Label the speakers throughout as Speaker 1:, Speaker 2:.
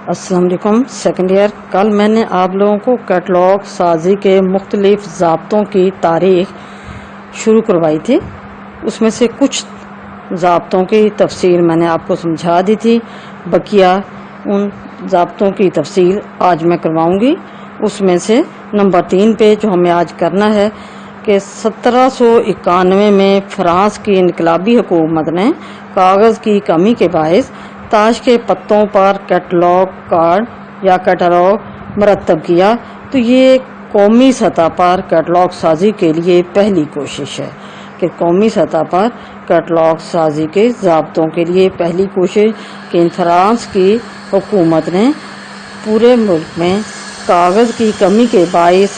Speaker 1: السلام علیکم. Second year. کل میں نے آپ لوگوں کو کیٹلاگ سازی کے مختلف ضابطوں کی تاریخ شروع کروائی تھی. اس میں سے کچھ ضابطوں کی تفصیل میں نے آپ کو سمجھا دی تھی. بقیہ ان ضابطوں کی تفصیل آج میں کرواؤں گی. اس میں سے نمبر 3 پہ جو ہمیں آج کرنا ہے کہ 1791 میں فرانس کی انقلابی حکومت نے کاغذ کی کمی کے باعث تاش کے پتوں پر کیٹلاگ کارڈ یا کیٹلاگ مرتب کیا. تو یہ قومی سطح پر کیٹلاگ سازی کے لیے پہلی کوشش ہے کہ قومی سطح پر کیٹلاگ سازی کے ضابطوں کے لیے پہلی کوشش کہ فرانس کی حکومت نے پورے ملک میں کاغذ کی کمی کے باعث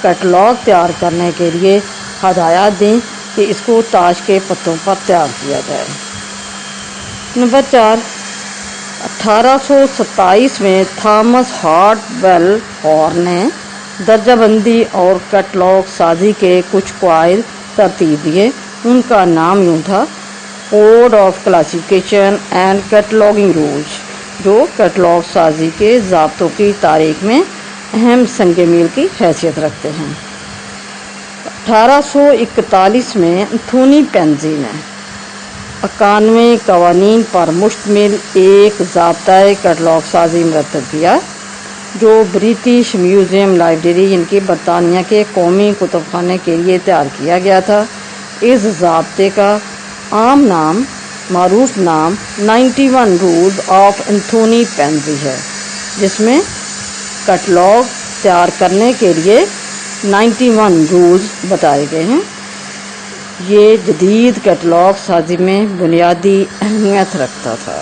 Speaker 1: کیٹلاگ تیار کرنے کے لیے ہدایات دیں کہ اس کو تاش کے پتوں پر تیار کیا جائے. نمبر 4. 1827 میں تھامس ہارٹ ویل ہور نے درجہ بندی اور کیٹلاگ سازی کے کچھ قواعد ترتیب دیے. ان کا نام یوں تھا: code of classification and cataloguing rules, جو کیٹلاگ سازی کے ضابطوں کی تاریخ میں اہم سنگ میل کی حیثیت رکھتے ہیں. 1841 میں انتھونی پینزی نے 91 قوانین پر مشتمل ایک ضابطۂ کیٹلاگ سازی مرتب کیا جو برٹش میوزیم لائبریری ان کی برطانیہ کے قومی کتب خانے کے لیے تیار کیا گیا تھا. اس ضابطے کا عام نام معروف نام 91 رولز آف انتھونی پینزی ہے، جس میں کیٹلاگ تیار کرنے کے لیے 91 رولز بتائے گئے ہیں. یہ جدید کیٹلاگ سازی میں بنیادی اہمیت رکھتا تھا.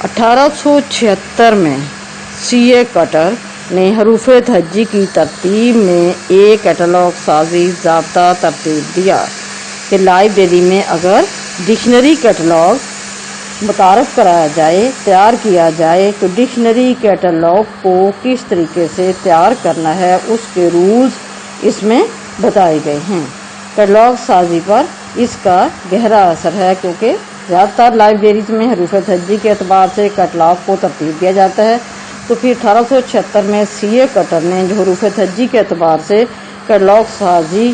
Speaker 1: 1876 میں سی اے کٹر نے حروف تہجی کی ترتیب میں ایک کیٹلاگ سازی ضابطہ ترتیب دیا کہ لائبریری میں اگر ڈکشنری کیٹلاگ متعارف کرایا جائے، تیار کیا جائے، تو ڈکشنری کیٹلاگ کو کس طریقے سے تیار کرنا ہے اس کے رولز اس میں بتائے گئے ہیں. کیٹلاگ سازی پر اس کا گہرا اثر ہے کیونکہ زیادہ تر لائبریریز میں حروف تہجی کے اعتبار سے کیٹلاگ کو ترتیب دیا جاتا ہے. تو پھر 1876 میں سی اے کٹر نے جو حروف تہجی کے اعتبار سے کیٹلاگ سازی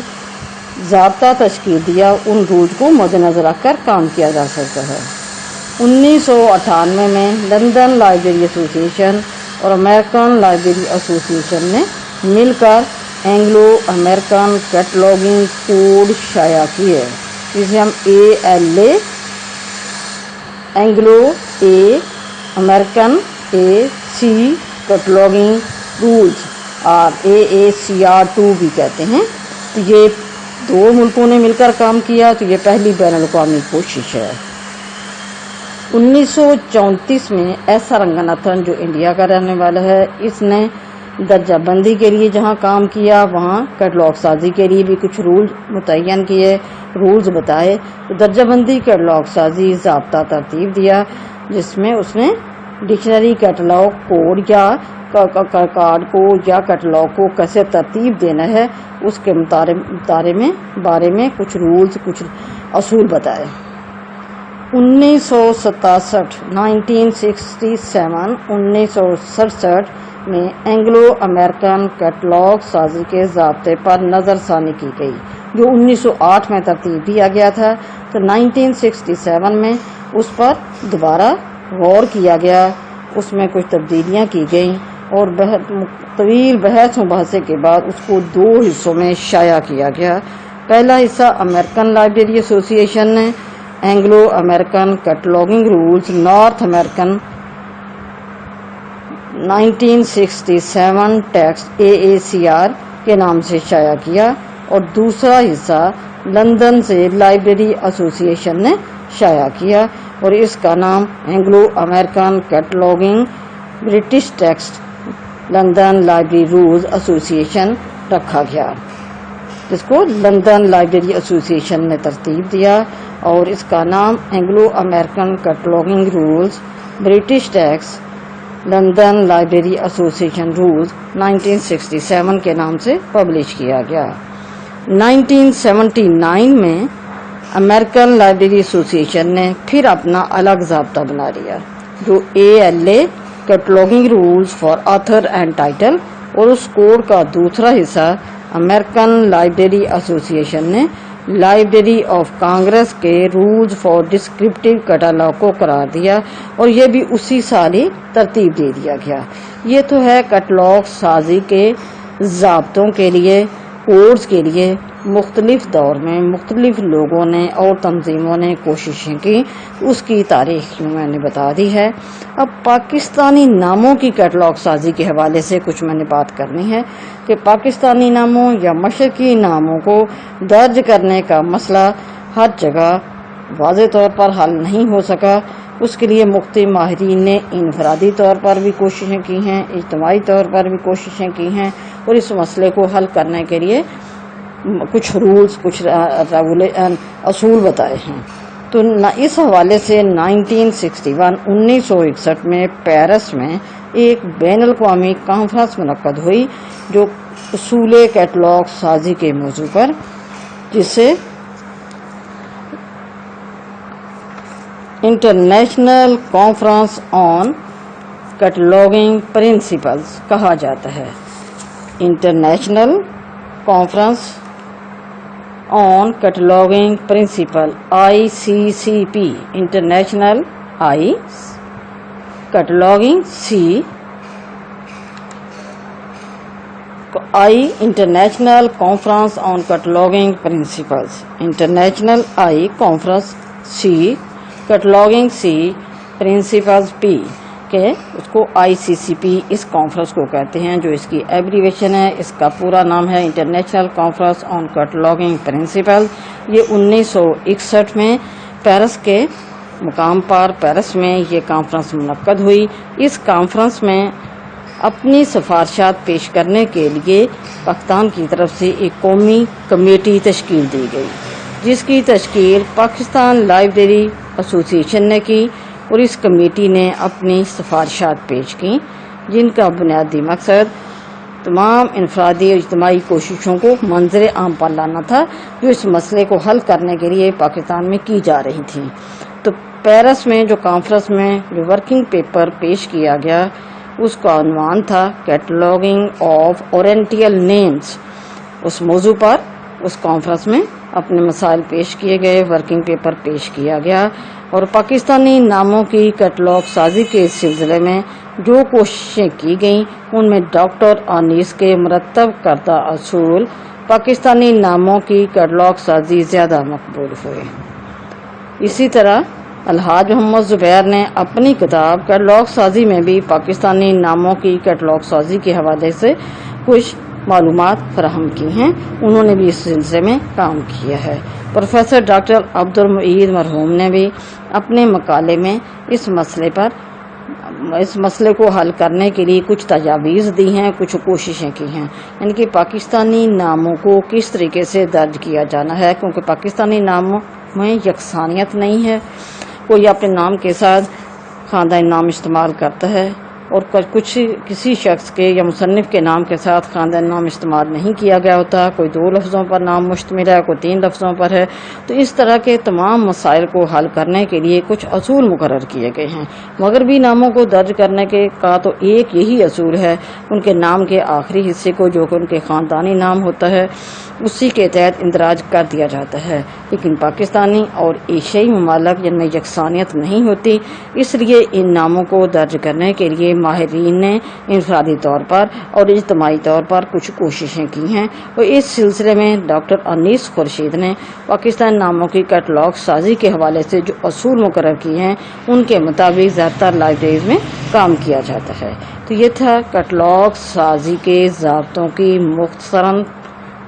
Speaker 1: ضابطہ تشکیل دیا، ان رولز کو مد نظر رکھ کر کام کیا جا سکتا ہے. 1998 میں لندن لائبریری ایسوسی ایشن اور امریکن لائبریری ایسوسی ایشن نے مل کر اینگلو امریکن کیٹلاگنگ کوڈ شائع کیے، جسے ہم ALA Anglo American AC cataloguing rules اور AACR2 بھی کہتے ہیں. تو یہ 2 ملکوں نے مل کر کام کیا. تو یہ پہلی بین الاقوامی کوشش ہے. 1934 میں ایسا رنگناتھن جو انڈیا کا رہنے والا ہے، اس نے درجہ بندی کے لیے جہاں کام کیا وہاں کیٹلاگ سازی کے لیے بھی کچھ رول متعین کیے، رولز بتائے. تو درجہ بندی کیٹلاگ سازی ضابطہ ترتیب دیا جس میں اس نے ڈکشنری کیٹلاگ کوڈ یا کارڈ کو یا کیٹلاگ کو کیسے ترتیب دینا ہے اس کے بارے میں کچھ رولز، کچھ اصول بتائے. 1967 میں اینگلو امریکن کیٹلاگ سازی کے ضابطے پر نظر ثانی کی گئی جو 1908 میں ترتیب دیا گیا تھا. تو 1967 میں اس پر دوبارہ غور کیا گیا، اس میں کچھ تبدیلیاں کی گئیں اور طویل بحث مباحثے کے بعد اس کو 2 حصوں میں شائع کیا گیا. پہلا حصہ امریکن لائبریری ایسوسی ایشن نے Anglo American cataloguing rules North American 1967 text AACR کے نام سے شائع کیا، اور دوسرا حصہ لندن سے لائبریری ایسوسی ایشن نے شائع کیا اور اس کا نام Anglo American cataloguing British text London library rules association رکھا گیا، جس کو لندن لائبریری ایسوسی ایشن نے ترتیب دیا، اور اس کا نام Anglo American cataloguing rules British text London library association rules 1967 کے نام سے پبلش کیا گیا. 1979 میں امریکن لائبریری ایسوسی ایشن نے پھر اپنا الگ ضابطہ بنا لیا جو ALA cataloguing rules for author and title, और उस कोड का दूसरा हिस्सा अमेरिकन लाइब्रेरी एसोसिएशन ने लाइब्रेरी ऑफ कांग्रेस के रूल्स फॉर डिस्क्रिप्टिव कैटलॉग को करार दिया, और ये भी उसी साल ही तरतीब दे दिया गया। ये तो है कैटलॉग साजी के ज़ाब्तों के लिए, कोड्स के लिए मुख्तलिफ दौर में मुख्तलिफ लोगों ने और तंजीमों ने कोशिशें की, उसकी तारीख मैंने बता दी है। अब पाकिस्तानी नामों की कैटलॉग साजी के हवाले से कुछ मैंने बात करनी है कि पाकिस्तानी नामों या मशरकी नामों को दर्ज करने का मसला हर जगह वाज़े तौर पर हल नहीं हो सका। उसके लिए मुख्तलिफ माहिरीन ने इनफरादी तौर पर भी कोशिशें की हैं, इज्तिमाई तौर पर भी कोशिशें की हैं, और इस मसले को हल करने के लिए कुछ रूल्स, कुछ असूल बताए हैं। तो इस हवाले से 1961 में पेरिस में एक बैनुल अक़वामी कॉन्फ्रेंस मुनक्कद हुई जो उसूल कैटलॉग साजी के मौजू पर, जिसे International Conference on Cataloguing Principles कहा जाता है। International Conference on Cataloguing Principle ICCP, international I cataloguing C I International Conference on Cataloguing Principles, international I conference C cataloguing C principles P के उसको ICCP इस कॉन्फ्रेंस को कहते हैं, जो इसकी एब्रीवेशन है। इसका पूरा नाम है International Conference on Cataloguing Principle. ये 1961 में पेरिस के मुकाम पर पेरिस में ये कॉन्फ्रेंस मुनक्कद हुई। इस कॉन्फ्रेंस में अपनी सिफारिशात पेश करने के लिए पाकिस्तान की तरफ से एक कौमी कमेटी तश्कील दी गई, जिसकी तश्कील पाकिस्तान लाइब्रेरी एसोसिएशन ने की, और इस कमेटी ने अपनी सिफारिशात पेश की, जिनका बुनियादी मकसद तमाम इनफरादी और इज्तिमाई कोशिशों को मंजर आम पर लाना था, जो इस मसले को हल करने के लिए पाकिस्तान में की जा रही थी। तो पेरिस में जो कॉन्फ्रेंस में जो वर्किंग पेपर पेश किया गया, उसका उन्वान था कैटलॉगिंग ऑफ ओरिएंटल नेम्स। उस मौजू पर उस कॉन्फ्रेंस में अपने मसाइल पेश किए गए, वर्किंग पेपर पेश किया गया, और पाकिस्तानी नामों की कैटलॉग साजी के सिलसिले में जो कोशिशें की गईं, उनमें डॉक्टर अनीस के मुरत्तब करदा असूल पाकिस्तानी नामों की कैटलॉग साजी ज़्यादा मकबूल हुए। इसी तरह अलहाज मोहम्मद ज़ुबैर ने अपनी किताब कैटलॉग साजी में भी पाकिस्तानी नामों की कैटलॉग साजी के हवाले से कुछ मालूमात फराहम की हैं। उन्होंने भी इस सिलसिले में काम किया है। प्रोफेसर डॉक्टर अब्दुल मुईद मरहूम ने भी अपने मकाले में इस मसले को हल करने के लिए कुछ तजावीज़ दी हैं, कुछ कोशिशें की हैं, यानी कि पाकिस्तानी नामों को किस तरीके से दर्ज किया जाना है, क्योंकि पाकिस्तानी नामों में यकसानियत नहीं है। कोई अपने नाम के साथ खानदानी नाम इस्तेमाल करता है, और कुछ किसी शख्स के या मुसन्निफ के नाम के साथ खानदानी नाम इस्तेमाल नहीं किया गया होता। कोई 2 लफ्ज़ों पर नाम मुश्तमिल है, कोई 3 लफ्ज़ों पर है। तो इस तरह के तमाम मसाइल को हल करने के लिए कुछ असूल मुकर्रर किए गए हैं। मगरबी नामों को दर्ज करने के का तो एक यही असूल है, उनके नाम के आखिरी हिस्से को, जो कि उनके ख़ानदानी नाम होता है, उसी के तहत इंदराज कर दिया जाता है। लेकिन पाकिस्तानी और एशियाई ममालिक जिनमें यकसानियत नहीं होती, इसलिए इन नामों को दर्ज करने के लिए माहिरीन ने इनफरादी तौर पर और इज्तिमाई तौर पर कुछ कोशिशें की हैं। और इस सिलसिले में डॉक्टर अनीस खुर्शीद ने पाकिस्तान नामों की कैटलॉग साजी के हवाले से जो असूल मुकर्रर किए हैं, उनके मुताबिक ज़्यादातर लाइब्रेरीज में काम किया जाता है। तो ये था कैटलॉग साजी के ज़ाब्तों की मुख्तसरन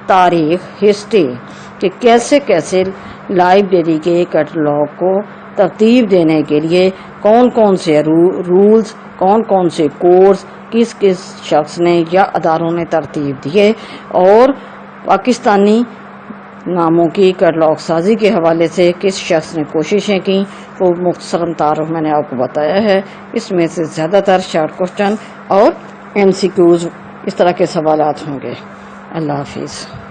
Speaker 1: तारीख, हिस्ट्री कि कैसे कैसे लाइब्रेरी के कैटलॉग को तरतीब देने के लिए कौन कौन से रूल्स, कौन कौन से कोर्स किस किस शख्स ने या अदारों ने तरतीब दिए, और पाकिस्तानी नामों की कैटलॉग साजी के हवाले से किस शख्स ने कोशिशें की, वो मुख्तसरन तारुफ मैंने आपको बताया है। इसमें से ज़्यादातर शॉर्ट क्वेश्चन और MCQs इस तरह के सवालात होंगे। अल्लाह हाफिज़।